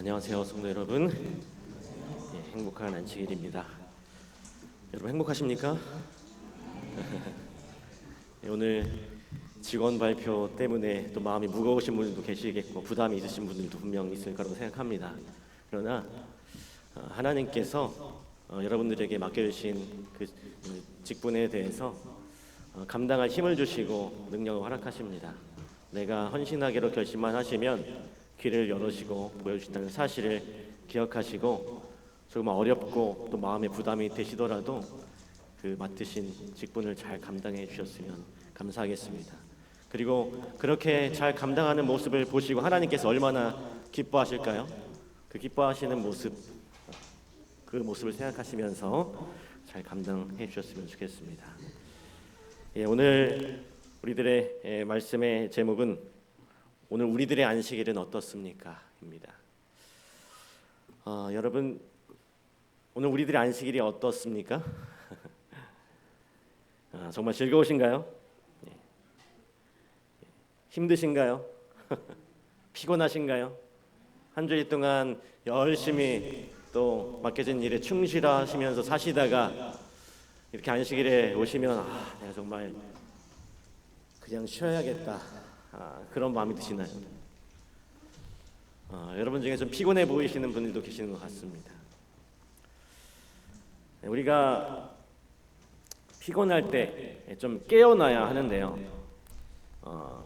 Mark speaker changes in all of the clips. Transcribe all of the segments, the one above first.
Speaker 1: 안녕하세요, 성도 여러분. 행복한 안식일입니다. 여러분 행복하십니까? 오늘 직원 발표 때문에 또 마음이 무거우신 분들도 계시겠고 부담이 있으신 분들도 분명 있을 거라고 생각합니다. 그러나 하나님께서 여러분들에게 맡겨주신 그 직분에 대해서 감당할 힘을 주시고 능력을 허락하십니다. 내가 헌신하기로 결심만 하시면 귀를 열으시고 보여주신다는 사실을 기억하시고 조금 어렵고 또 마음에 부담이 되시더라도 그 맡으신 직분을 잘 감당해 주셨으면 감사하겠습니다. 그리고 그렇게 잘 감당하는 모습을 보시고 하나님께서 얼마나 기뻐하실까요? 그 기뻐하시는 모습, 그 모습을 생각하시면서 잘 감당해 주셨으면 좋겠습니다. 오늘 우리들의 말씀의 제목은 오늘 우리들의 안식일은 어떻습니까? 입니다. 여러분 오늘 우리들의 안식일이 어떻습니까? 정말 즐거우신가요? 힘드신가요? 피곤하신가요? 한 주일 동안 열심히 또 맡겨진 일에 충실하시면서 사시다가 이렇게 안식일에 오시면 내가 정말 그냥 쉬어야겠다 그런 마음이 드시나요? 여러분 중에 좀 피곤해 보이시는 분들도 계시는 것 같습니다. 우리가 피곤할 때 좀 깨어나야 하는데요.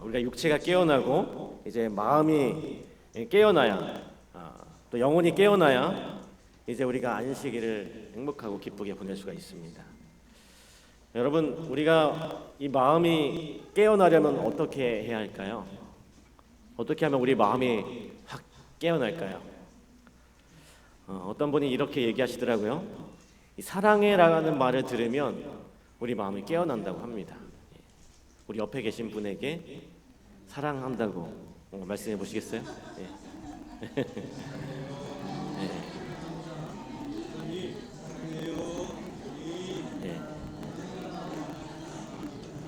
Speaker 1: 우리가 육체가 깨어나고 이제 마음이 깨어나야 또 영혼이 깨어나야 이제 우리가 안식일을 행복하고 기쁘게 보낼 수가 있습니다. 여러분 우리가 이 마음이 깨어나려면 어떻게 해야 할까요? 어떻게 하면 우리 마음이 확 깨어날까요? 어떤 분이 이렇게 얘기하시더라고요. 이 사랑해라는 말을 들으면 우리 마음이 깨어난다고 합니다. 우리 옆에 계신 분에게 사랑한다고 말씀해 보시겠어요? 네.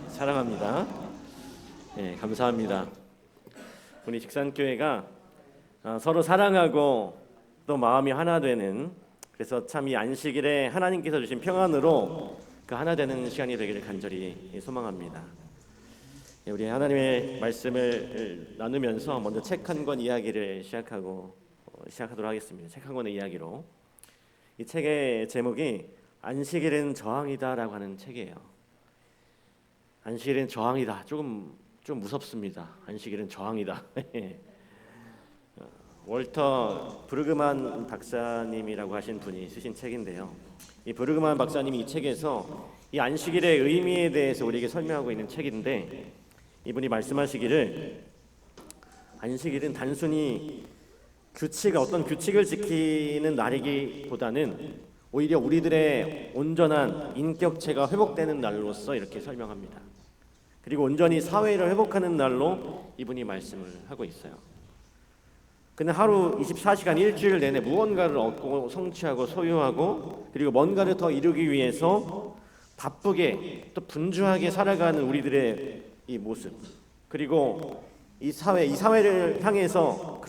Speaker 1: 사랑합니다. 감사합니다. 우리 직산교회가 서로 사랑하고 또 마음이 하나 되는, 그래서 참 이 안식일에 하나님께서 주신 평안으로 그 하나 되는 시간이 되기를 간절히 소망합니다. 우리 하나님의 말씀을 나누면서 먼저 책 한 권 이야기를 시작하도록 하겠습니다. 책 한 권의 이야기로. 이 책의 제목이 안식일은 저항이다라고 하는 책이에요. 안식일은 저항이다. 좀 무섭습니다. 안식일은 저항이다. 월터 브루그만 박사님이라고 하신 분이 쓰신 책인데요. 이 브루그만 박사님이 이 책에서 이 안식일의 의미에 대해서 우리에게 설명하고 있는 책인데, 이분이 말씀하시기를 안식일은 단순히 어떤 규칙을 지키는 날이기보다는 오히려 우리들의 온전한 인격체가 회복되는 날로서 이렇게 설명합니다. 그리고 온전히 사회를 회복하는 날로 이분이 말씀을 하고 있어요. 그는 하루 24시간 일주일 내내 무언가를 얻고 성취하고 소유하고 그리고 뭔가를 더 이루기 위해서 바쁘게 또 분주하게 살아가는 우리들의 이 모습, 그리고 이 사회를 향해서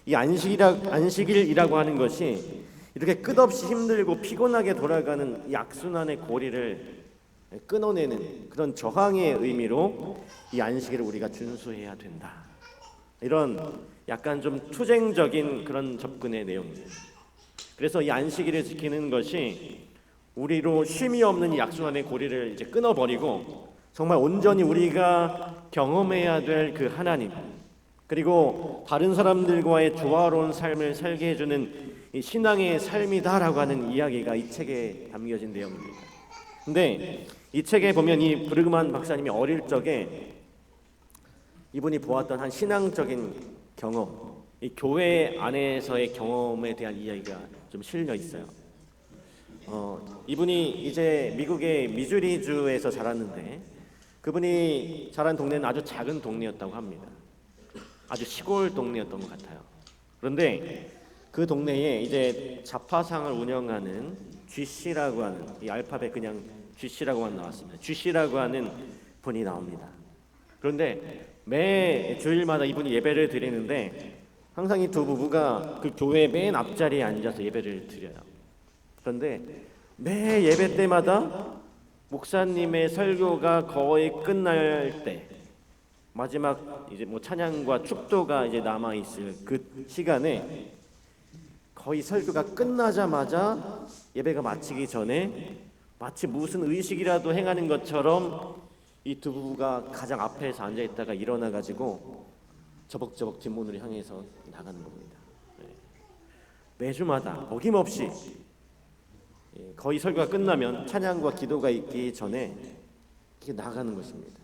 Speaker 1: 이 안식일이라고 하는 것이 이렇게 끝없이 힘들고 피곤하게 돌아가는 이 악순환의 고리를 끊어내는 그런 저항의 의미로 이 안식일을 우리가 준수해야 된다. 이런 약간 좀 투쟁적인 그런 접근의 내용입니다. 그래서 이 안식일을 지키는 것이 우리로 쉼이 없는 이 악순환의 고리를 이제 끊어버리고 정말 온전히 우리가 경험해야 될 그 하나님, 그리고 다른 사람들과의 조화로운 삶을 살게 해주는 이 신앙의 삶이다라고 하는 이야기가 이 책에 담겨진 내용입니다. 근데 이 책에 보면 이 브르그만 박사님이 어릴 적에 이분이 보았던 한 신앙적인 경험, 이 교회 안에서의 경험에 대한 이야기가 좀 실려 있어요. 이분이 이제 미국의 미주리주에서 자랐는데 그분이 자란 동네는 아주 작은 동네였다고 합니다. 아주 시골 동네였던 것 같아요. 그런데 그 동네에 이제 자파상을 운영하는 GC라고 하는, 이 알파벳 그냥 GC라고만 나왔습니다. GC라고 하는 분이 나옵니다. 그런데 매 주일마다 이분이 예배를 드리는데 항상 이 두 부부가 그 교회 맨 앞자리에 앉아서 예배를 드려요. 그런데 매 예배 때마다 목사님의 설교가 거의 끝날 때, 마지막 이제 뭐 찬양과 축도가 이제 남아 있을 그 시간에 거의 설교가 끝나자마자 예배가 마치기 전에 마치 무슨 의식이라도 행하는 것처럼 이 두 부부가 가장 앞에서 앉아 있다가 일어나 가지고 저벅저벅 뒷문을 향해서 나가는 겁니다. 매주마다 어김없이 거의 설교가 끝나면 찬양과 기도가 있기 전에 이렇게 나가는 것입니다.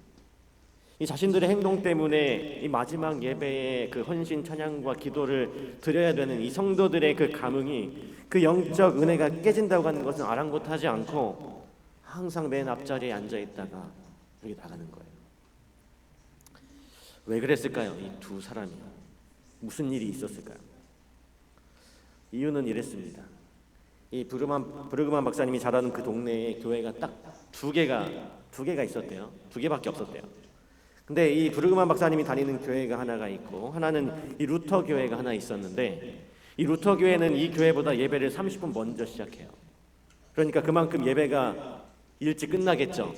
Speaker 1: 이 자신들의 행동 때문에 이 마지막 예배에 그 헌신 찬양과 기도를 드려야 되는 이 성도들의 그 감흥이, 그 영적 은혜가 깨진다고 하는 것은 아랑곳하지 않고 항상 맨 앞자리에 앉아 있다가 이렇게 나가는 거예요. 왜 그랬을까요? 이 두 사람이 무슨 일이 있었을까요? 이유는 이랬습니다. 이 브르그만 박사님이 자라는 그 동네에 교회가 딱 두 개가 있었대요. 두 개밖에 없었대요. 근데 이 브르그만 박사님이 다니는 교회가 하나가 있고 하나는 이 루터 교회가 하나 있었는데, 이 루터 교회는 이 교회보다 예배를 30분 먼저 시작해요. 그러니까 그만큼 예배가 일찍 끝나겠죠.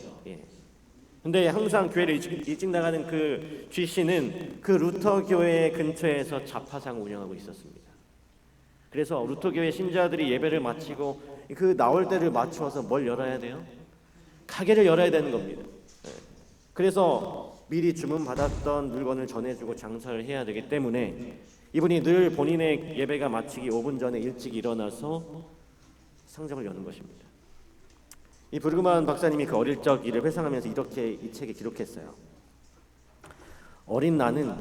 Speaker 1: 근데 항상 교회를 일찍 나가는 그 G 씨는 그 루터 교회 근처에서 잡화상 운영하고 있었습니다. 그래서 루터 교회 신자들이 예배를 마치고 그 나올 때를 맞추어서 뭘 열어야 돼요? 가게를 열어야 되는 겁니다. 그래서 미리 주문 받았던 물건을 전해주고 장사를 해야 되기 때문에 이분이 늘 본인의 예배가 마치기 5분 전에 일찍 일어나서 상점을 여는 것입니다. 이 브르그만 박사님이 그 어릴 적 일을 회상하면서 이렇게 이 책에 기록했어요. 어린 나는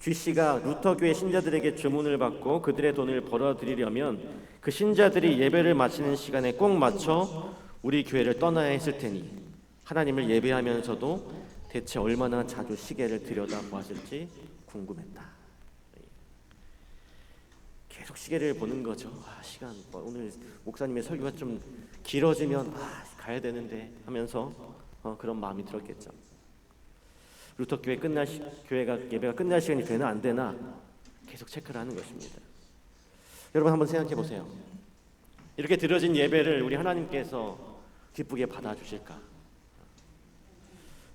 Speaker 1: G 씨가 루터 교회 신자들에게 주문을 받고 그들의 돈을 벌어들이려면 그 신자들이 예배를 마치는 시간에 꼭 맞춰 우리 교회를 떠나야 했을 테니 하나님을 예배하면서도 대체 얼마나 자주 시계를 들여다보았을지 궁금했다. 계속 시계를 보는 거죠. 시간 오늘 목사님의 설교가 좀 길어지면 가야 되는데 하면서 그런 마음이 들었겠죠. 루터 교회 예배가 끝날 시간이 되나 안 되나 계속 체크를 하는 것입니다. 여러분 한번 생각해 보세요. 이렇게 드려진 예배를 우리 하나님께서 기쁘게 받아주실까?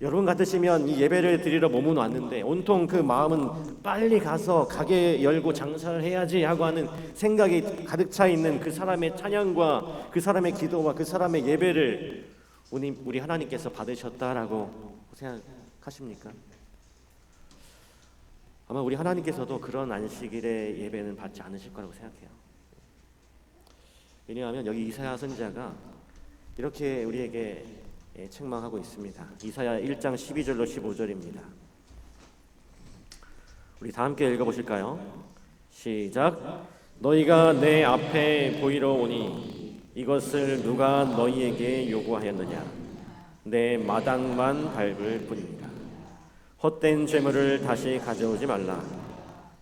Speaker 1: 여러분 같으시면 이 예배를 드리러 몸은 왔는데 온통 그 마음은 빨리 가서 가게 열고 장사를 해야지 하고 하는 생각이 가득 차 있는 그 사람의 찬양과 그 사람의 기도와 그 사람의 예배를 우리 하나님께서 받으셨다라고 생각하십니까? 아마 우리 하나님께서도 그런 안식일의 예배는 받지 않으실 거라고 생각해요. 왜냐하면 여기 이사야 선지자가 이렇게 우리에게 책망하고 있습니다. 이사야 1장 12절로 15절입니다. 우리 다 함께 읽어보실까요? 시작. 너희가 내 앞에 보이러 오니 이것을 누가 너희에게 요구하였느냐? 내 마당만 밟을 뿐입니다. 헛된 재물을 다시 가져오지 말라.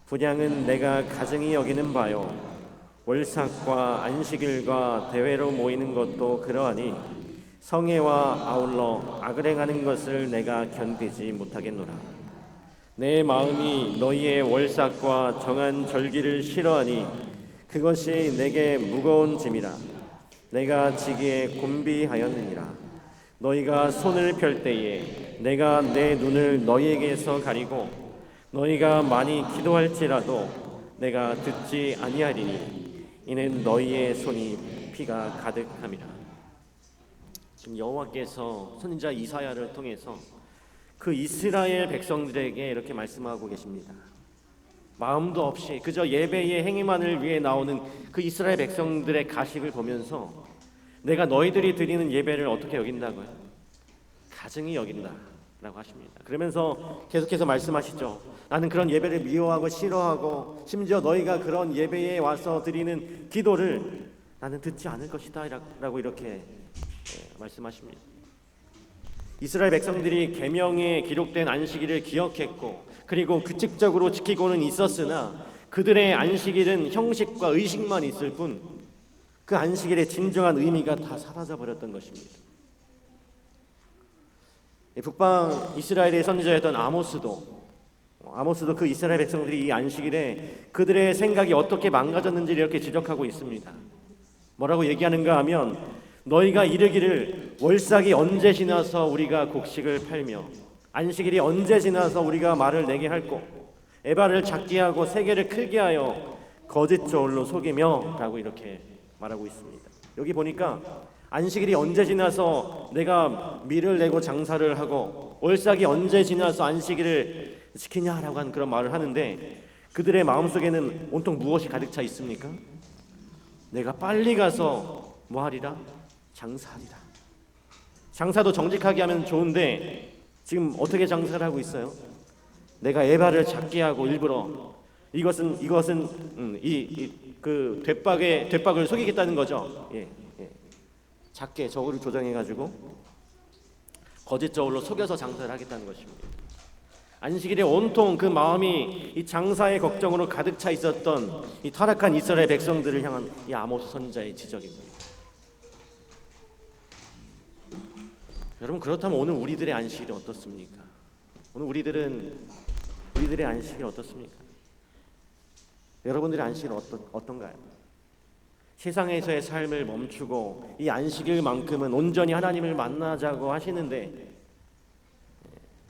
Speaker 1: 분향은 내가 가증히 여기는 바요. 월삭과 안식일과 대회로 모이는 것도 그러하니 성회와 아울러 악을 행하는 것을 내가 견디지 못하겠노라. 내 마음이 너희의 월삭과 정한 절기를 싫어하니 그것이 내게 무거운 짐이라. 내가 지기에 곤비하였느니라. 너희가 손을 펼 때에 내가 내 눈을 너희에게서 가리고 너희가 많이 기도할지라도 내가 듣지 아니하리니 이는 너희의 손이 피가 가득함이라. 지금 여호와께서 선지자 이사야를 통해서 그 이스라엘 백성들에게 이렇게 말씀하고 계십니다. 마음도 없이 그저 예배의 행위만을 위해 나오는 그 이스라엘 백성들의 가식을 보면서 내가 너희들이 드리는 예배를 어떻게 여긴다고요? 가증히 여긴다라고 하십니다. 그러면서 계속해서 말씀하시죠. 나는 그런 예배를 미워하고 싫어하고 심지어 너희가 그런 예배에 와서 드리는 기도를 나는 듣지 않을 것이다 라고 이렇게 말씀하십니다. 이스라엘 백성들이 계명에 기록된 안식일을 기억했고 그리고 규칙적으로 지키고는 있었으나 그들의 안식일은 형식과 의식만 있을 뿐 그 안식일의 진정한 의미가 다 사라져 버렸던 것입니다. 북방 이스라엘의 선지자였던 아모스도 아모스도 그 이스라엘 백성들이 이 안식일에 그들의 생각이 어떻게 망가졌는지 이렇게 지적하고 있습니다. 뭐라고 얘기하는가 하면 너희가 이르기를 월삭이 언제 지나서 우리가 곡식을 팔며 안식일이 언제 지나서 우리가 말을 내게 할꼬 에바를 작게 하고 세계를 크게 하여 거짓 저울로 속이며 라고 이렇게 말하고 있습니다. 여기 보니까 안식일이 언제 지나서 내가 밀을 내고 장사를 하고 월삭이 언제 지나서 안식일을 지키냐라고 하는 그런 말을 하는데 그들의 마음속에는 온통 무엇이 가득 차 있습니까? 내가 빨리 가서 뭐 하리라? 장사하리라. 장사도 정직하게 하면 좋은데 지금 어떻게 장사를 하고 있어요? 내가 에바를 작게 하고 일부러 이것은 그 대박을 속이겠다는 거죠. 예. 작게 저울을 조정해 가지고 거짓 저울로 속여서 장사를 하겠다는 것입니다. 안식일에 온통 그 마음이 이 장사의 걱정으로 가득 차 있었던 이 타락한 이스라엘 백성들을 향한 이 아모스 선지자의 지적입니다. 여러분, 그렇다면 오늘 우리들의 안식일이 어떻습니까? 오늘 우리들의 안식일이 어떻습니까? 여러분들의 안식일은 어떤가요? 세상에서의 삶을 멈추고 이 안식일만큼은 온전히 하나님을 만나자고 하시는데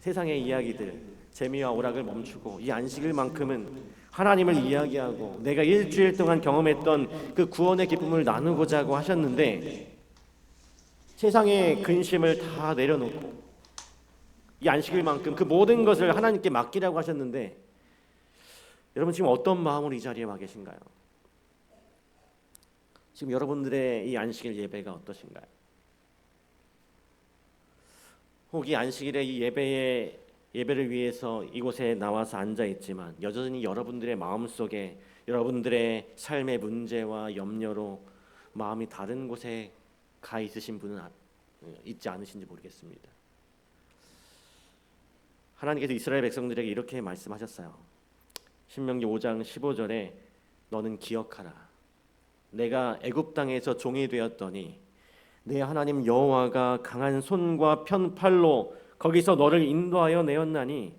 Speaker 1: 세상의 이야기들, 재미와 오락을 멈추고 이 안식일만큼은 하나님을 이야기하고 내가 일주일 동안 경험했던 그 구원의 기쁨을 나누고자 하셨는데 세상의 근심을 다 내려놓고 이 안식일만큼 그 모든 것을 하나님께 맡기라고 하셨는데 여러분 지금 어떤 마음으로 이 자리에 와 계신가요? 지금 여러분들의 이 안식일 예배가 어떠신가요? 혹 이 안식일의 이 예배를 위해서 이곳에 나와서 앉아 있지만 여전히 여러분들의 마음속에 여러분들의 삶의 문제와 염려로 마음이 다른 곳에 가 있으신 분은 있지 않으신지 모르겠습니다. 하나님께서 이스라엘 백성들에게 이렇게 말씀하셨어요. 신명기 5장 15절에 너는 기억하라. 내가 애굽 땅에서 종이 되었더니 내 하나님 여호와가 강한 손과 편팔로 거기서 너를 인도하여 내었나니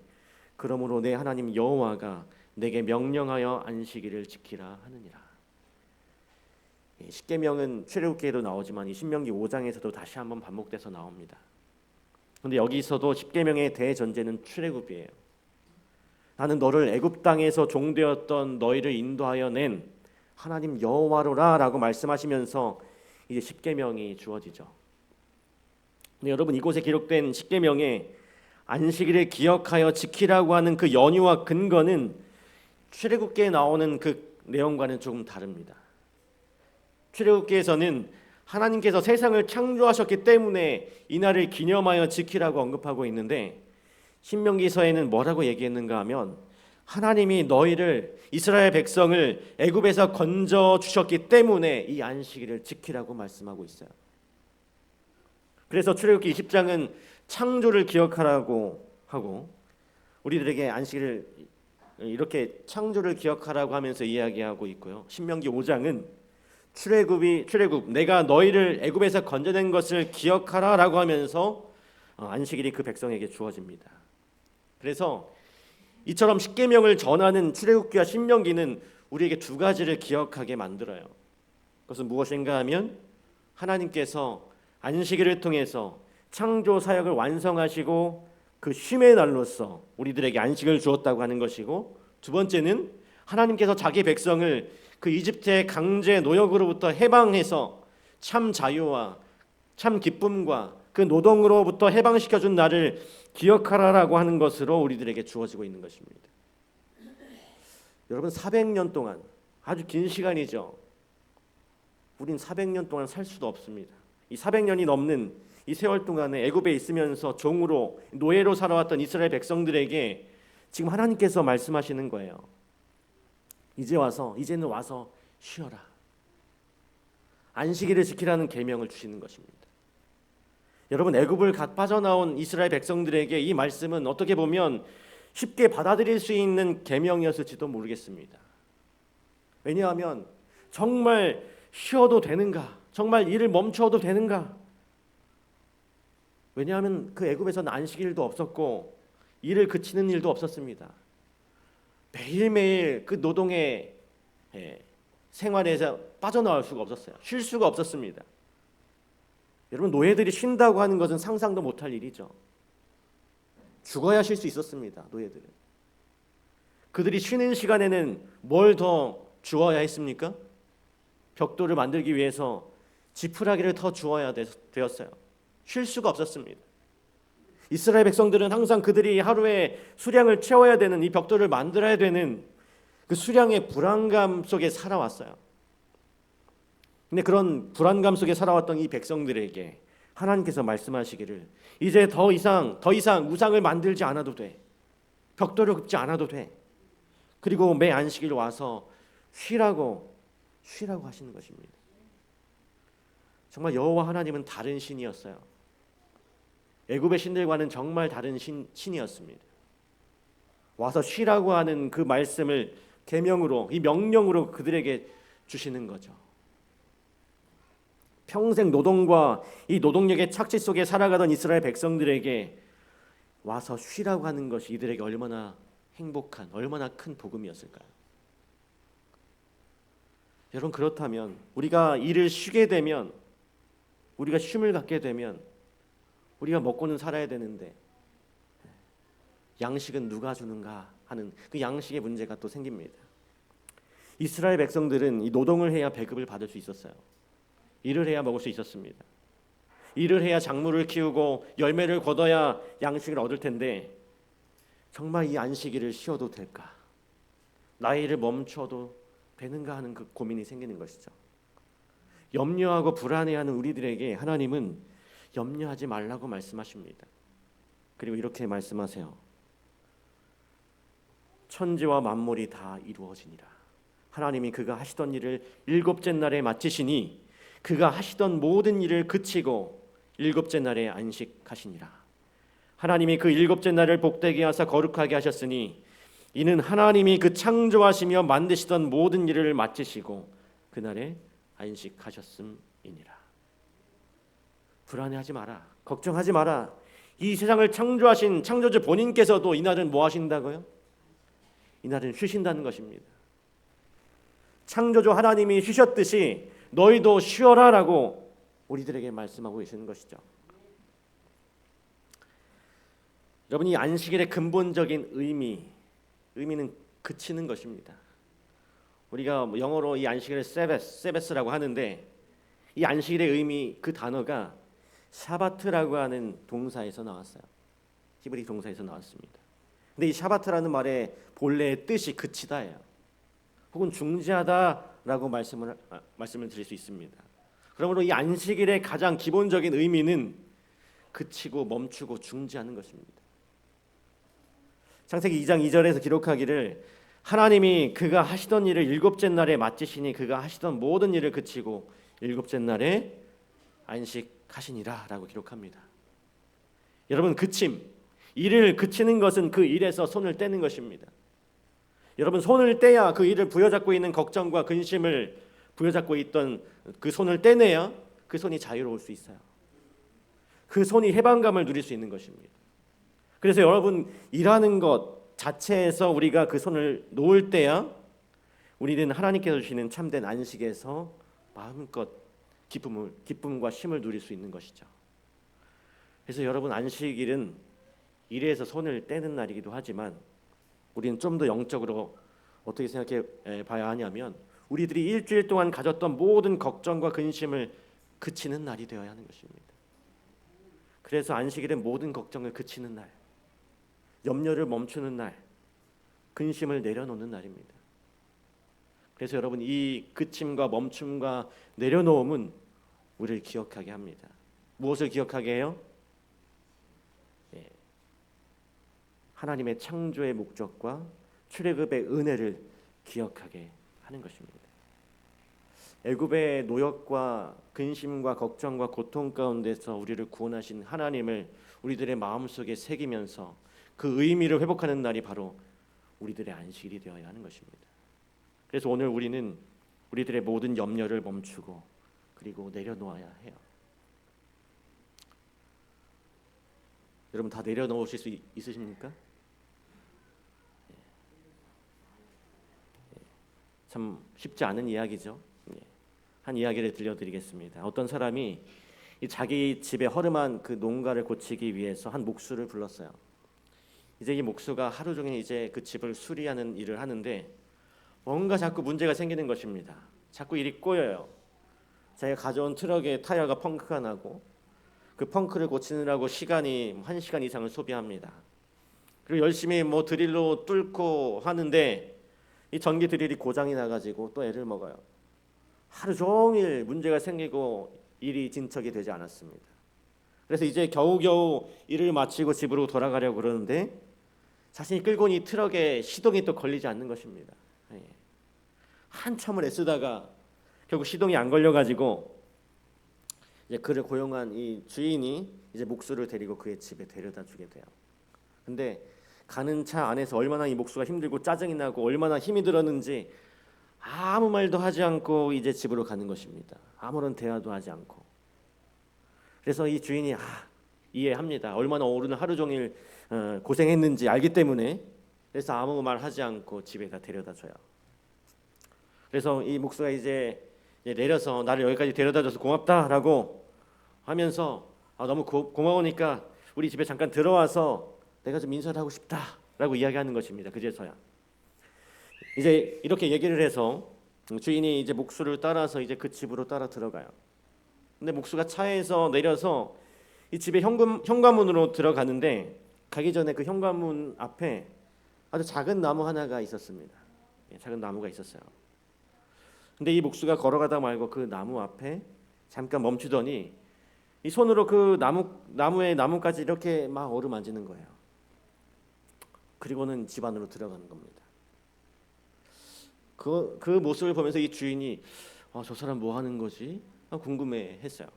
Speaker 1: 그러므로 내 하나님 여호와가 내게 명령하여 안식일을 지키라 하느니라. 십계명은 출애굽기에도 나오지만 이 신명기 5장에서도 다시 한번 반복돼서 나옵니다. 그런데 여기서도 십계명의 대전제는 출애굽이에요. 나는 너를 애굽 땅에서 종되었던 너희를 인도하여 낸 하나님 여호와로라라고 말씀하시면서 이제 십계명이 주어지죠. 근데 여러분 이곳에 기록된 십계명에 안식일을 기억하여 지키라고 하는 그 연유와 근거는 출애굽기에 나오는 그 내용과는 조금 다릅니다. 출애굽기에서는 하나님께서 세상을 창조하셨기 때문에 이날을 기념하여 지키라고 언급하고 있는데 신명기서에는 뭐라고 얘기했는가 하면 하나님이 너희를 이스라엘 백성을 애굽에서 건져 주셨기 때문에 이 안식일을 지키라고 말씀하고 있어요. 그래서 출애굽기 20장은 창조를 기억하라고 하고 우리들에게 안식일을 이렇게 창조를 기억하라고 하면서 이야기하고 있고요. 신명기 5장은 출애굽 내가 너희를 애굽에서 건져낸 것을 기억하라라고 하면서 안식일이 그 백성에게 주어집니다. 그래서 이처럼 십계명을 전하는 출애굽기와 신명기는 우리에게 두 가지를 기억하게 만들어요. 그것은 무엇인가 하면 하나님께서 안식일을 통해서 창조 사역을 완성하시고 그 쉼의 날로서 우리들에게 안식을 주었다고 하는 것이고, 두 번째는 하나님께서 자기 백성을 그 이집트의 강제 노역으로부터 해방해서 참 자유와 참 기쁨과 그 노동으로부터 해방시켜준 나를 기억하라라고 하는 것으로 우리들에게 주어지고 있는 것입니다. 여러분 400년 동안 아주 긴 시간이죠. 우린 400년 동안 살 수도 없습니다. 이 400년이 넘는 이 세월 동안에 애굽에 있으면서 종으로 노예로 살아왔던 이스라엘 백성들에게 지금 하나님께서 말씀하시는 거예요. 이제는 와서 쉬어라. 안식일을 지키라는 계명을 주시는 것입니다. 여러분 애굽을 빠져나온 이스라엘 백성들에게 이 말씀은 어떻게 보면 쉽게 받아들일 수 있는 계명이었을지도 모르겠습니다. 왜냐하면 정말 쉬어도 되는가? 정말 일을 멈춰도 되는가? 왜냐하면 그 애굽에서는 안식일도 없었고 일을 그치는 일도 없었습니다. 매일매일 그 노동의 생활에서 빠져나올 수가 없었어요. 쉴 수가 없었습니다. 여러분, 노예들이 쉰다고 하는 것은 상상도 못할 일이죠. 죽어야 쉴 수 있었습니다. 노예들은. 그들이 쉬는 시간에는 뭘 더 주어야 했습니까? 벽돌을 만들기 위해서 지푸라기를 더 주어야 되었어요. 쉴 수가 없었습니다. 이스라엘 백성들은 항상 그들이 하루에 수량을 채워야 되는 이 벽돌을 만들어야 되는 그 수량의 불안감 속에 살아왔어요. 근데 그런 불안감 속에 살아왔던 이 백성들에게 하나님께서 말씀하시기를 이제 더 이상 우상을 만들지 않아도 돼. 벽돌을 긋지 않아도 돼. 그리고 매 안식일 와서 쉬라고 하시는 것입니다. 정말 여호와 하나님은 다른 신이었어요. 애굽의 신들과는 정말 다른 신이었습니다. 와서 쉬라고 하는 그 말씀을 계명으로, 이 명령으로 그들에게 주시는 거죠. 평생 노동과 이 노동력의 착취 속에 살아가던 이스라엘 백성들에게 와서 쉬라고 하는 것이 이들에게 얼마나 행복한, 얼마나 큰 복음이었을까요? 여러분, 그렇다면 우리가 일을 쉬게 되면, 우리가 쉼을 갖게 되면 우리가 먹고는 살아야 되는데 양식은 누가 주는가 하는 그 양식의 문제가 또 생깁니다. 이스라엘 백성들은 이 노동을 해야 배급을 받을 수 있었어요. 일을 해야 먹을 수 있었습니다. 일을 해야 작물을 키우고 열매를 거둬야 양식을 얻을 텐데 정말 이 안식일을 쉬어도 될까? 나의 일을 멈춰도 되는가 하는 그 고민이 생기는 것이죠. 염려하고 불안해하는 우리들에게 하나님은 염려하지 말라고 말씀하십니다. 그리고 이렇게 말씀하세요. 천지와 만물이 다 이루어지니라. 하나님이 그가 하시던 일을 일곱째 날에 마치시니 그가 하시던 모든 일을 그치고 일곱째 날에 안식하시니라. 하나님이 그 일곱째 날을 복되게 하사 거룩하게 하셨으니 이는 하나님이 그 창조하시며 만드시던 모든 일을 마치시고 그날에 안식하셨음이니라. 불안해하지 마라. 걱정하지 마라. 이 세상을 창조하신 창조주 본인께서도 이날은 뭐 하신다고요? 이날은 쉬신다는 것입니다. 창조주 하나님이 쉬셨듯이 너희도 쉬어라라고 우리들에게 말씀하고 계시는 것이죠. 여러분, 이 안식일의 근본적인 의미는 그치는 것입니다. 우리가 영어로 이 안식일을 세베스라고 하는데 이 안식일의 의미, 그 단어가 샤바트라고 하는 동사에서 나왔어요. 히브리 동사에서 나왔습니다. 근데 이 샤바트라는 말의 본래의 뜻이 그치다예요. 혹은 중지하다라고 말씀을 드릴 수 있습니다. 그러므로 이 안식일의 가장 기본적인 의미는 그치고 멈추고 중지하는 것입니다. 창세기 2장 2절에서 기록하기를 하나님이 그가 하시던 일을 일곱째 날에 마치시니 그가 하시던 모든 일을 그치고 일곱째 날에 안식하시니라 라고 기록합니다. 여러분, 그침, 일을 그치는 것은 그 일에서 손을 떼는 것입니다. 여러분, 손을 떼야 그 일을 부여잡고 있는 걱정과 근심을 부여잡고 있던 그 손을 떼내야 그 손이 자유로울 수 있어요. 그 손이 해방감을 누릴 수 있는 것입니다. 그래서 여러분, 일하는 것 자체에서 우리가 그 손을 놓을 때야 우리는 하나님께서 주시는 참된 안식에서 마음껏 기쁨과 쉼을 누릴 수 있는 것이죠. 그래서 여러분, 안식일은 일에서 손을 떼는 날이기도 하지만 우리는 좀 더 영적으로 어떻게 생각해 봐야 하냐면 우리들이 일주일 동안 가졌던 모든 걱정과 근심을 그치는 날이 되어야 하는 것입니다. 그래서 안식일은 모든 걱정을 그치는 날, 염려를 멈추는 날, 근심을 내려놓는 날입니다. 그래서 여러분, 이 그침과 멈춤과 내려놓음은 우리를 기억하게 합니다. 무엇을 기억하게 해요? 하나님의 창조의 목적과 출애굽의 은혜를 기억하게 하는 것입니다. 애굽의 노역과 근심과 걱정과 고통 가운데서 우리를 구원하신 하나님을 우리들의 마음속에 새기면서 그 의미를 회복하는 날이 바로 우리들의 안식일이 되어야 하는 것입니다. 그래서 오늘 우리는 우리들의 모든 염려를 멈추고 그리고 내려놓아야 해요. 여러분, 다 내려놓으실 수 있으십니까? 참 쉽지 않은 이야기죠. 예. 한 이야기를 들려드리겠습니다. 어떤 사람이 이 자기 집의 허름한 그 농가를 고치기 위해서 한 목수를 불렀어요. 이제 이 목수가 하루 종일 이제 그 집을 수리하는 일을 하는데 뭔가 자꾸 문제가 생기는 것입니다. 자꾸 일이 꼬여요. 자기가 가져온 트럭에 타이어가 펑크가 나고 그 펑크를 고치느라고 시간이 1시간 이상을 소비합니다. 그리고 열심히 뭐 드릴로 뚫고 하는데 이 전기 드릴이 고장이 나가지고 또 애를 먹어요. 하루 종일 문제가 생기고 일이 진척이 되지 않았습니다. 그래서 이제 겨우겨우 일을 마치고 집으로 돌아가려고 그러는데 자신이 끌고 온 이 트럭에 시동이 또 걸리지 않는 것입니다. 예. 한참을 애쓰다가 결국 시동이 안 걸려가지고 이제 그를 고용한 이 주인이 이제 목수를 데리고 그의 집에 데려다 주게 돼요. 근데 가는 차 안에서 얼마나 이 목수가 힘들고 짜증이 나고 얼마나 힘이 들었는지 아무 말도 하지 않고 이제 집으로 가는 것입니다. 아무런 대화도 하지 않고. 그래서 이 주인이 이해합니다. 얼마나 오늘 하루 종일 고생했는지 알기 때문에. 그래서 아무 말 하지 않고 집에다 데려다 줘요. 그래서 이 목수가 이제 내려서 나를 여기까지 데려다줘서 고맙다라고 하면서 너무 고마우니까 우리 집에 잠깐 들어와서 내가 좀 인사를 하고 싶다라고 이야기하는 것입니다. 그제서야 이제 이렇게 얘기를 해서 주인이 이제 목수를 따라서 이제 그 집으로 따라 들어가요. 근데 목수가 차에서 내려서 이 집의 현관문으로 들어가는데 가기 전에 그 현관문 앞에 아주 작은 나무 하나가 있었습니다. 작은 나무가 있었어요. 근데 이 목수가 걸어가다 말고 그 나무 앞에 잠깐 멈추더니 이 손으로 그 나무의 나뭇가지 이렇게 막 어루만지는 거예요. 그리고는 집 안으로 들어가는 겁니다. 그 모습을 보면서 이 주인이 저 사람 뭐 하는 거지? 궁금해했어요.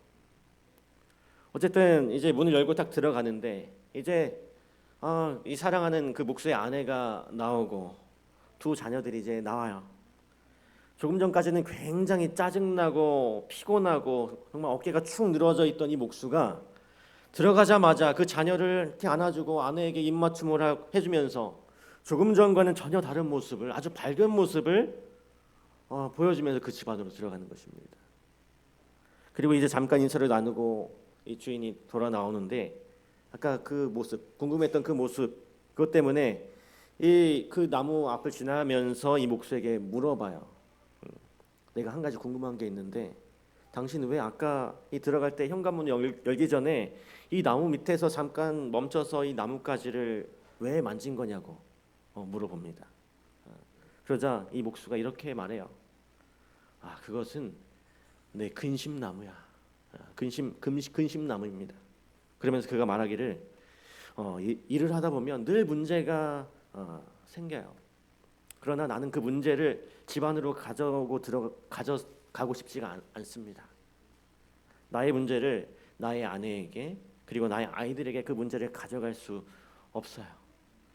Speaker 1: 어쨌든 이제 문을 열고 딱 들어가는데 이제 이 사랑하는 그 목수의 아내가 나오고 두 자녀들이 이제 나와요. 조금 전까지는 굉장히 짜증나고 피곤하고 정말 어깨가 축 늘어져 있던 이 목수가 들어가자마자 그 자녀를 이렇게 안아주고 아내에게 입맞춤을 해주면서 조금 전과는 전혀 다른 모습을, 아주 밝은 모습을 보여주면서 그 집 안으로 들어가는 것입니다. 그리고 이제 잠깐 인사를 나누고 이 주인이 돌아 나오는데 아까 그 모습, 궁금했던 그 모습, 그것 때문에 그 나무 앞을 지나면서 이 목수에게 물어봐요. 내가 한 가지 궁금한 게 있는데 당신은 왜 아까 이 들어갈 때 현관문 열기 전에 이 나무 밑에서 잠깐 멈춰서 이 나뭇가지를 왜 만진 거냐고 물어봅니다. 그러자 이 목수가 이렇게 말해요. 그것은 내 근심나무야. 근심나무입니다. 그러면서 그가 말하기를 일을 하다 보면 늘 문제가 생겨요. 그러나 나는 그 문제를 집안으로 가져가고 싶지가 않습니다. 나의 문제를 나의 아내에게 그리고 나의 아이들에게 그 문제를 가져갈 수 없어요.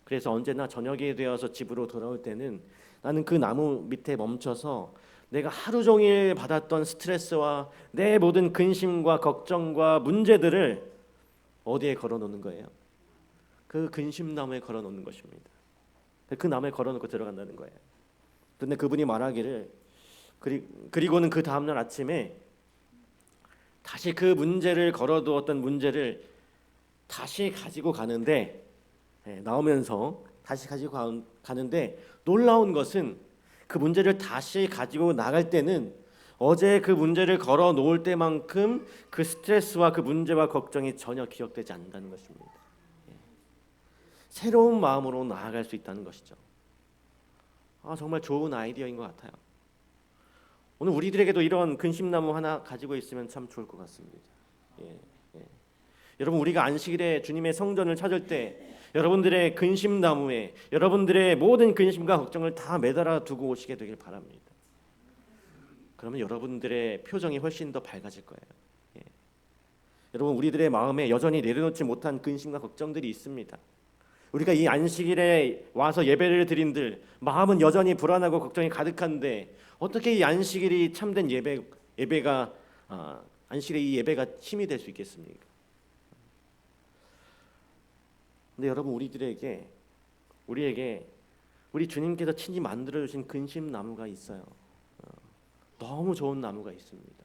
Speaker 1: 그래서 언제나 저녁이 되어서 집으로 돌아올 때는 나는 그 나무 밑에 멈춰서 내가 하루 종일 받았던 스트레스와 내 모든 근심과 걱정과 문제들을 어디에 걸어놓는 거예요? 그 근심나무에 걸어놓는 것입니다. 그 나무에 걸어놓고 들어간다는 거예요. 그런데 그분이 말하기를 그리고는 그 다음날 아침에 다시 그 문제를 걸어두었던 문제를 다시 가지고 가는데 나오면서 다시 가지고 가는데 놀라운 것은 그 문제를 다시 가지고 나갈 때는 어제 그 문제를 걸어 놓을 때만큼 그 스트레스와 그 문제와 걱정이 전혀 기억되지 않는다는 것입니다. 새로운 마음으로 나아갈 수 있다는 것이죠. 정말 좋은 아이디어인 것 같아요. 오늘 우리들에게도 이런 근심나무 하나 가지고 있으면 참 좋을 것 같습니다. 여러분, 우리가 안식일에 주님의 성전을 찾을 때 여러분들의 근심나무에 여러분들의 모든 근심과 걱정을 다 매달아 두고 오시게 되길 바랍니다. 그러면 여러분들의 표정이 훨씬 더 밝아질 거예요. 여러분, 우리들의 마음에 여전히 내려놓지 못한 근심과 걱정들이 있습니다. 우리가 이 안식일에 와서 예배를 드린들 마음은 여전히 불안하고 걱정이 가득한데 어떻게 이 안식일이 참된 예배가 안식일의 이 예배가 힘이 될 수 있겠습니까? 근데 여러분, 우리에게 우리 주님께서 친히 만들어 주신 근심 나무가 있어요. 너무 좋은 나무가 있습니다.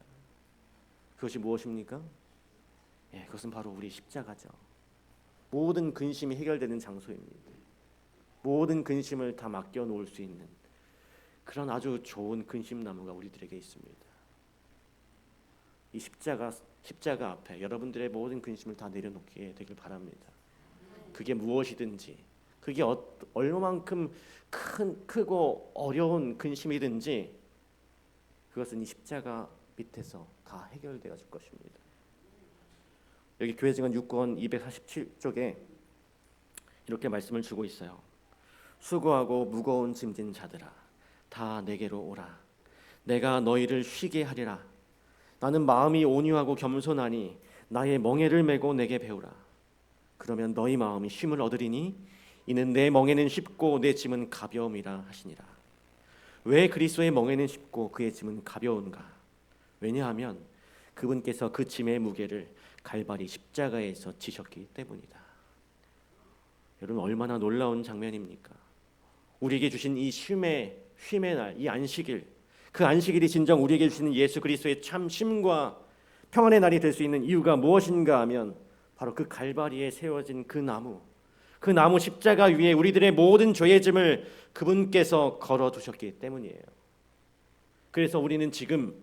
Speaker 1: 그것이 무엇입니까? 예, 그것은 바로 우리 십자가죠. 모든 근심이 해결되는 장소입니다. 모든 근심을 다 맡겨 놓을 수 있는 그런 아주 좋은 근심나무가 우리들에게 있습니다. 이 십자가 앞에 여러분들의 모든 근심을 다 내려놓게 되길 바랍니다. 그게 무엇이든지, 그게 얼마만큼 크고 어려운 근심이든지 그것은 이 십자가 밑에서 다 해결되어 줄 것입니다. 여기 교회증언 6권 247쪽에 이렇게 말씀을 주고 있어요. 수고하고 무거운 짐진 자들아, 다 내게로 오라. 내가 너희를 쉬게 하리라. 나는 마음이 온유하고 겸손하니 나의 멍에를 메고 내게 배우라. 그러면 너희 마음이 쉼을 얻으리니 이는 내 멍에는 쉽고 내 짐은 가벼움이라 하시니라. 왜 그리스도의 멍에는 쉽고 그의 짐은 가벼운가? 왜냐하면 그분께서 그 짐의 무게를 갈바리 십자가에서 지셨기 때문이다. 여러분, 얼마나 놀라운 장면입니까? 우리에게 주신 이 쉼의 날, 이 안식일, 그 안식일이 진정 우리에게 주시는 예수 그리스도의 참 쉼과 평안의 날이 될 수 있는 이유가 무엇인가 하면 바로 그 갈바리에 세워진 그 나무 십자가 위에 우리들의 모든 죄의 짐을 그분께서 걸어두셨기 때문이에요. 그래서 우리는 지금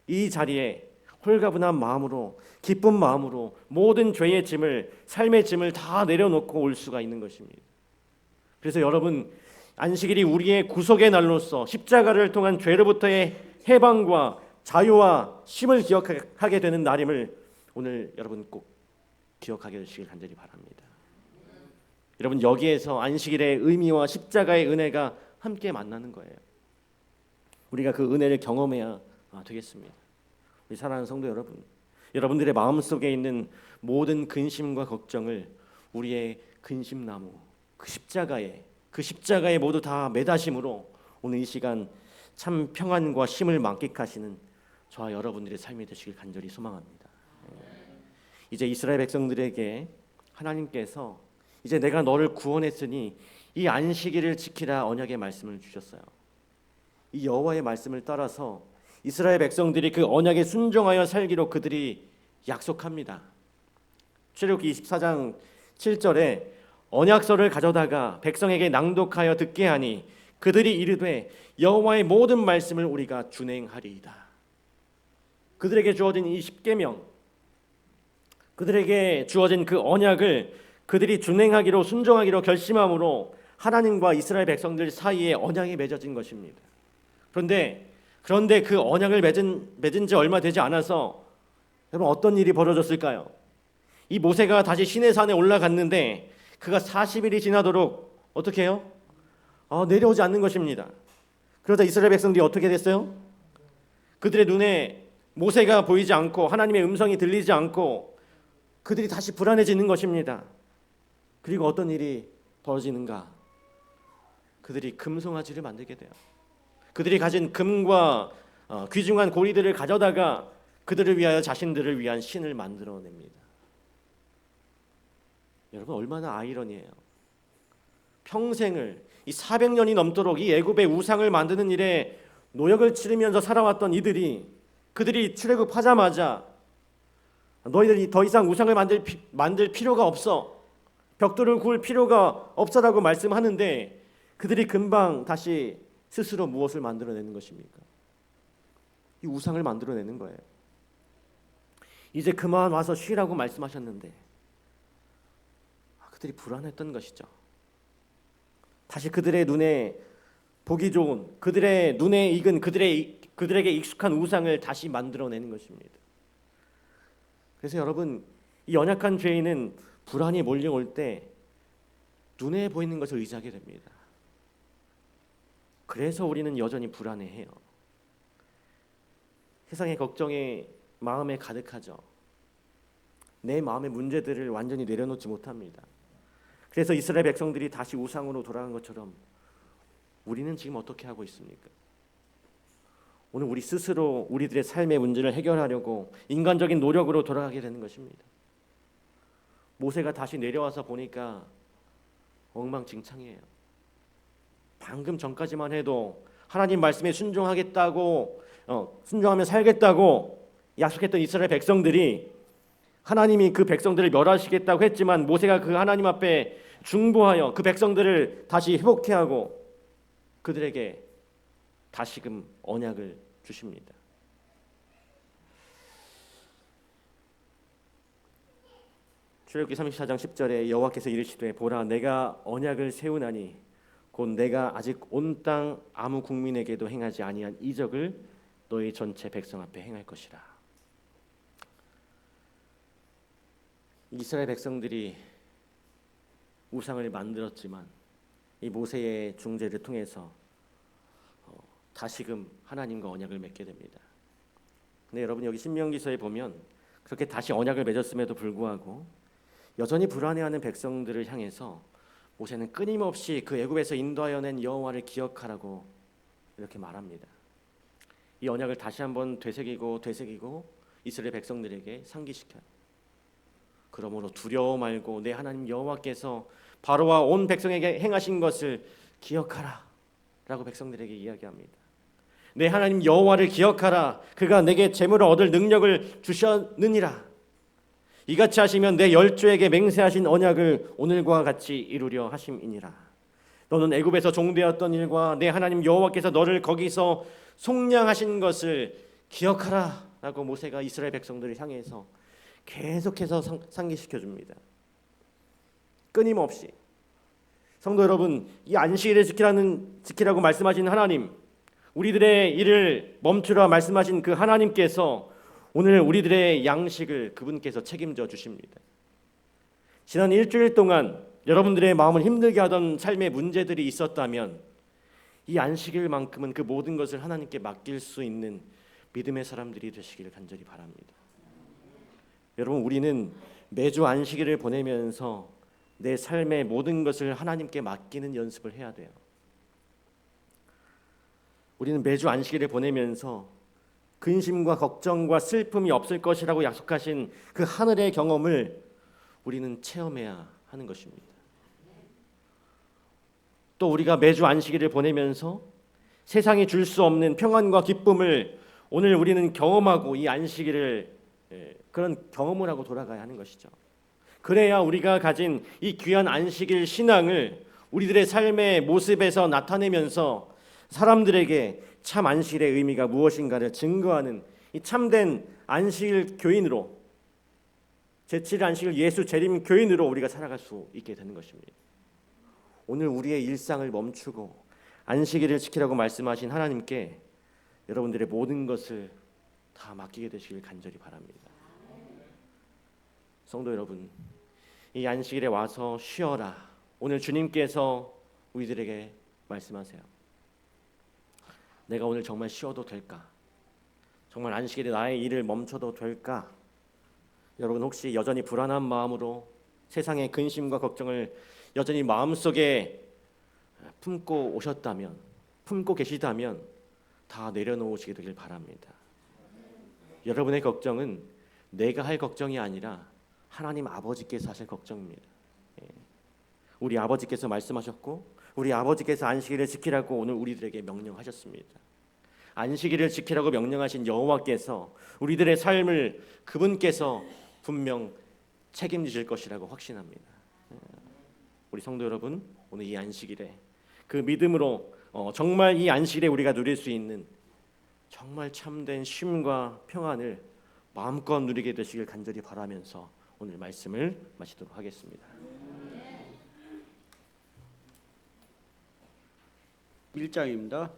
Speaker 1: 이 자리에 홀가분한 마음으로, 기쁜 마음으로 모든 죄의 짐을, 삶의 짐을 다 내려놓고 올 수가 있는 것입니다. 그래서 여러분, 안식일이 우리의 구속의 날로서 십자가를 통한 죄로부터의 해방과 자유와 쉼을 기억하게 되는 날임을 오늘 여러분 꼭 기억하게 되시길 간절히 바랍니다. 여러분, 여기에서 안식일의 의미와 십자가의 은혜가 함께 만나는 거예요. 우리가 그 은혜를 경험해야 되겠습니다. 우리 사랑하는 성도 여러분, 여러분들의 마음속에 있는 모든 근심과 걱정을 우리의 근심나무, 그 십자가에 모두 다 매다심으로 오늘 이 시간 참 평안과 쉼을 만끽하시는 저와 여러분들의 삶이 되시길 간절히 소망합니다. 이제 이스라엘 백성들에게 하나님께서 이제 내가 너를 구원했으니 이 안식일을 지키라 언약의 말씀을 주셨어요. 이 여호와의 말씀을 따라서 이스라엘 백성들이 그 언약에 순종하여 살기로 그들이 약속합니다. 출애굽기 24장 7절에 언약서를 가져다가 백성에게 낭독하여 듣게 하니 그들이 이르되 여호와의 모든 말씀을 우리가 준행하리이다. 그들에게 주어진 이 십계명, 그들에게 주어진 그 언약을 그들이 준행하기로, 순종하기로 결심함으로 하나님과 이스라엘 백성들 사이에 언약이 맺어진 것입니다. 그런데 그 언약을 맺은 지 얼마 되지 않아서 여러분, 어떤 일이 벌어졌을까요? 이 모세가 다시 시내산에 올라갔는데 그가 40일이 지나도록 어떻게 해요? 내려오지 않는 것입니다. 그러다 이스라엘 백성들이 어떻게 됐어요? 그들의 눈에 모세가 보이지 않고 하나님의 음성이 들리지 않고 그들이 다시 불안해지는 것입니다. 그리고 어떤 일이 벌어지는가? 그들이 금송아지를 만들게 돼요. 그들이 가진 금과 귀중한 고리들을 가져다가 그들을 위하여 자신들을 위한 신을 만들어냅니다. 여러분, 얼마나 아이러니해요. 평생을 이 400년이 넘도록 이 애굽의 우상을 만드는 일에 노역을 치르면서 살아왔던 그들이 출애굽하자마자 너희들이 더 이상 우상을 만들 필요가 없어, 벽돌을 구울 필요가 없어라고 말씀하는데 그들이 금방 다시 스스로 무엇을 만들어내는 것입니까? 이 우상을 만들어내는 거예요. 이제 그만 와서 쉬라고 말씀하셨는데 그들이 불안했던 것이죠. 다시 그들의 눈에 보기 좋은, 그들의 눈에 익은, 그들에게 익숙한 우상을 다시 만들어내는 것입니다. 그래서 여러분, 이 연약한 죄인은 불안이 몰려올 때 눈에 보이는 것을 의지하게 됩니다. 그래서 우리는 여전히 불안해해요. 세상의 걱정이 마음에 가득하죠. 내 마음의 문제들을 완전히 내려놓지 못합니다. 그래서 이스라엘 백성들이 다시 우상으로 돌아간 것처럼 우리는 지금 어떻게 하고 있습니까? 오늘 우리 스스로 우리들의 삶의 문제를 해결하려고 인간적인 노력으로 돌아가게 되는 것입니다. 모세가 다시 내려와서 보니까 엉망진창이에요. 방금 전까지만 해도 하나님 말씀에 순종하겠다고 순종하며 살겠다고 약속했던 이스라엘 백성들이 하나님이 그 백성들을 멸하시겠다고 했지만 모세가 그 하나님 앞에 중보하여 그 백성들을 다시 회복케 하고 그들에게 다시금 언약을 주십니다. 출애굽기 34장 10절에 여호와께서 이르시되 보라 내가 언약을 세우나니 곧 내가 아직 온 땅 아무 국민에게도 행하지 아니한 이적을 너희 전체 백성 앞에 행할 것이라. 이스라엘 백성들이 우상을 만들었지만 이 모세의 중재를 통해서 다시금 하나님과 언약을 맺게 됩니다. 근데 여러분 여기 신명기서에 보면 그렇게 다시 언약을 맺었음에도 불구하고 여전히 불안해하는 백성들을 향해서 모세는 끊임없이 그 애굽에서 인도하여 낸 여호와를 기억하라고 이렇게 말합니다. 이 언약을 다시 한번 되새기고 이스라엘 백성들에게 상기시켜요. 그러므로 두려워 말고 내 하나님 여호와께서 바로와 온 백성에게 행하신 것을 기억하라 라고 백성들에게 이야기합니다. 내 하나님 여호와를 기억하라. 그가 내게 재물을 얻을 능력을 주셨느니라. 이같이 하시면 내 열조에게 맹세하신 언약을 오늘과 같이 이루려 하심이니라. 너는 애굽에서 종되었던 일과 내 하나님 여호와께서 너를 거기서 속량하신 것을 기억하라 라고 모세가 이스라엘 백성들을 향해서 계속해서 상기시켜 줍니다. 끊임없이. 성도 여러분, 이 안식일을 지키라고 말씀하신 하나님, 우리들의 일을 멈추라 말씀하신 그 하나님께서 오늘 우리들의 양식을 그분께서 책임져 주십니다. 지난 일주일 동안 여러분들의 마음을 힘들게 하던 삶의 문제들이 있었다면 이 안식일만큼은 그 모든 것을 하나님께 맡길 수 있는 믿음의 사람들이 되시기를 간절히 바랍니다. 여러분, 우리는 매주 안식일을 보내면서 내 삶의 모든 것을 하나님께 맡기는 연습을 해야 돼요. 우리는 매주 안식일을 보내면서 근심과 걱정과 슬픔이 없을 것이라고 약속하신 그 하늘의 경험을 우리는 체험해야 하는 것입니다. 또 우리가 매주 안식일을 보내면서 세상이 줄 수 없는 평안과 기쁨을 오늘 우리는 경험하고 이 안식일을 그런 경험을 하고 돌아가야 하는 것이죠. 그래야 우리가 가진 이 귀한 안식일 신앙을 우리들의 삶의 모습에서 나타내면서 사람들에게 참 안식일의 의미가 무엇인가를 증거하는 이 참된 안식일 교인으로, 제7일 안식일 예수 재림 교인으로 우리가 살아갈 수 있게 되는 것입니다. 오늘 우리의 일상을 멈추고 안식일을 지키라고 말씀하신 하나님께 여러분들의 모든 것을 다 맡기게 되시길 간절히 바랍니다. 성도 여러분, 이 안식일에 와서 쉬어라. 오늘 주님께서 우리들에게 말씀하세요. 내가 오늘 정말 쉬어도 될까? 정말 안식일에 나의 일을 멈춰도 될까? 여러분 혹시 여전히 불안한 마음으로 세상의 근심과 걱정을 여전히 마음속에 품고 계시다면 다 내려놓으시게 되길 바랍니다. 여러분의 걱정은 내가 할 걱정이 아니라 하나님 아버지께서 하실 걱정입니다. 우리 아버지께서 말씀하셨고 우리 아버지께서 안식일을 지키라고 오늘 우리들에게 명령하셨습니다. 안식일을 지키라고 명령하신 여호와께서 우리들의 삶을 그분께서 분명 책임지실 것이라고 확신합니다. 우리 성도 여러분, 오늘 이 안식일에 그 믿음으로 정말 이 안식일에 우리가 누릴 수 있는 정말 참된 쉼과 평안을 마음껏 누리게 되시길 간절히 바라면서 오늘 말씀을 마치도록 하겠습니다.
Speaker 2: 1장입니다.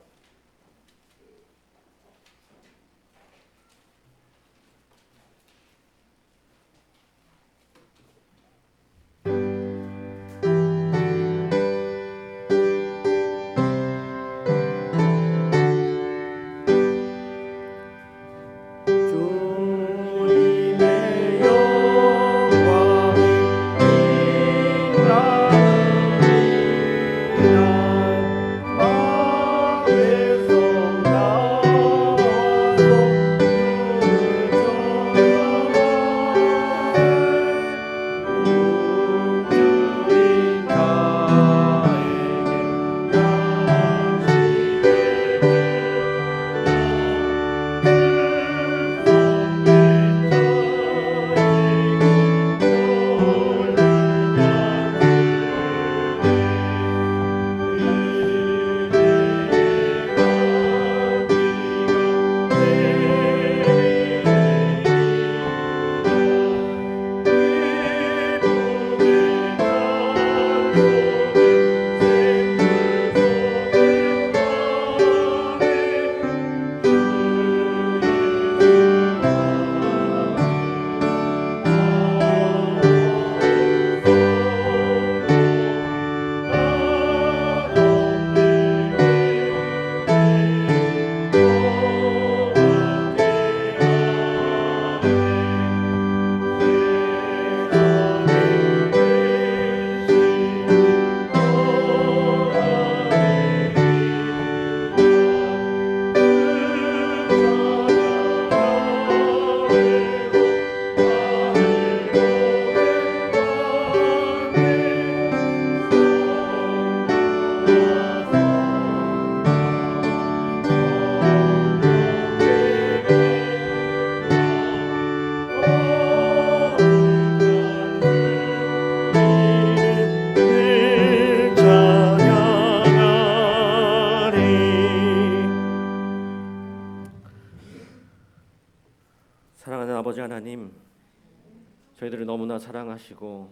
Speaker 1: 저희들을 너무나 사랑하시고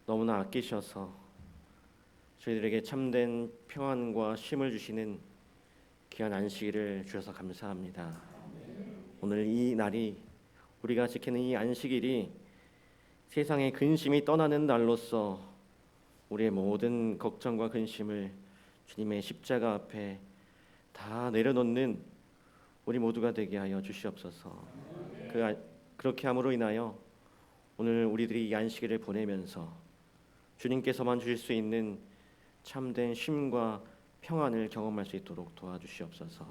Speaker 1: 너무나 아끼셔서 저희들에게 참된 평안과 쉼을 주시는 귀한 안식일을 주셔서 감사합니다. 오늘 이 날이 우리가 지키는 이 안식일이 세상의 근심이 떠나는 날로서 우리의 모든 걱정과 근심을 주님의 십자가 앞에 다 내려놓는 우리 모두가 되게 하여 주시옵소서. 그렇게 함으로 인하여 오늘 우리들이 이 안식일을 보내면서 주님께서만 주실 수 있는 참된 쉼과 평안을 경험할 수 있도록 도와주시옵소서.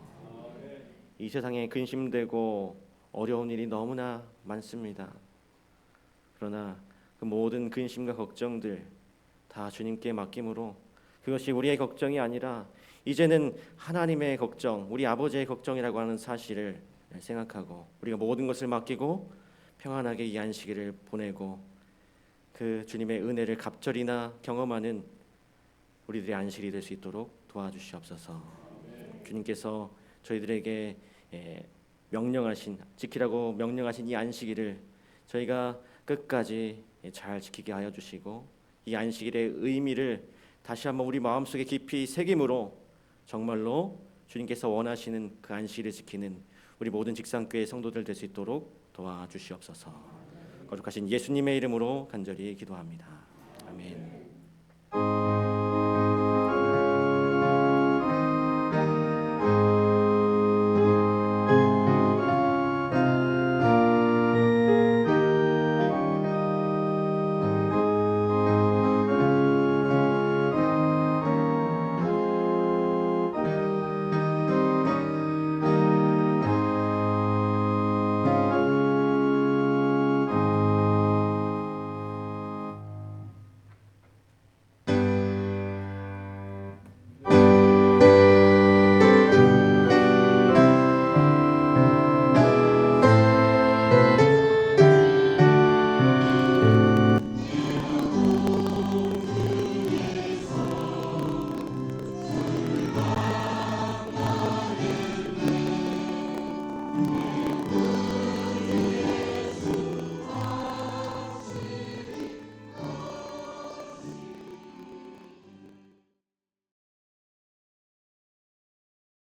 Speaker 1: 이 세상에 근심되고 어려운 일이 너무나 많습니다. 그러나 그 모든 근심과 걱정들 다 주님께 맡김으로 그것이 우리의 걱정이 아니라 이제는 하나님의 걱정, 우리 아버지의 걱정이라고 하는 사실을 생각하고 우리가 모든 것을 맡기고 평안하게 이 안식일을 보내고 그 주님의 은혜를 갑절이나 경험하는 우리들의 안식일이 될 수 있도록 도와주시옵소서. 주님께서 저희들에게 지키라고 명령하신 이 안식일을 저희가 끝까지 잘 지키게 하여 주시고 이 안식일의 의미를 다시 한번 우리 마음속에 깊이 새김으로 정말로 주님께서 원하시는 그 안식일을 지키는 우리 모든 직산교회 성도들 될 수 있도록 도와주시옵소서. 거룩하신 예수님의 이름으로 간절히 기도합니다. 아멘.